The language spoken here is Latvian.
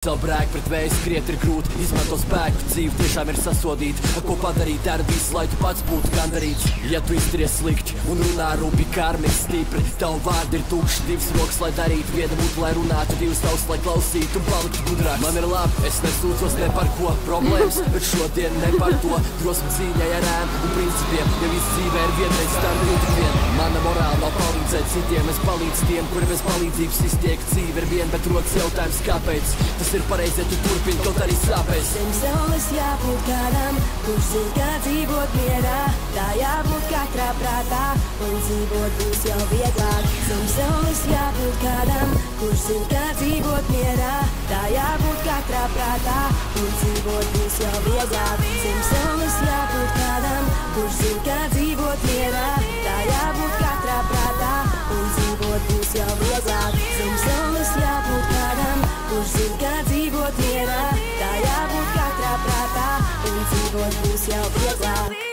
Savu brēku pret vēju skriet ir grūti, izmanto spēku, dzīve tiešām ir sasodīta. Ko padarīt, dara visu, lai tu pats būtu gandarīts. Ja tu izturies slikti un runā rupi, karmis stipri, tavu vārdi ir tukši, divas rokas, lai darītu, viena mutu, lai runātu, divas tautas, lai klausītu un paliktu gudrāks. Man ir labi, es nesūdzos ne par ko, problēmas, bet šodien ne par to. Drosmi cīņai ar ēnu un principiem, ja viss dzīvē ir vienreiz tam jūtu vien. Mana morāla nav palīdzēt citiem, es palīdzu tiem, kuri bez palīdzības iztiek. Dzīve ir vien, bet rodas jautājums, kāpēc? Tas ir pareizi, ja tu turpini, kaut arī sāpēs. Zem saules jābūt kādam, kurš zin, kā dzīvot mierā. Tā jābūt katrā prātā, un dzīvot būs jau vieglāk. Zem saules jābūt kādam, kurš zin, kā dzīvot mierā. Tā jābūt katrā prātā, un dzīvot būs jau vieglāk. Zem saules jābūt kādam, kurš zin, kā dzīvot mierā. Tā jābūt katrā prātā, un dzīvot būs jau vieglāk. Zem saules jābūt kādam, kurš zin, kā dzīvot mierā. Tā jābūt katrā prātā, un dzīvot būs jau vieglāk.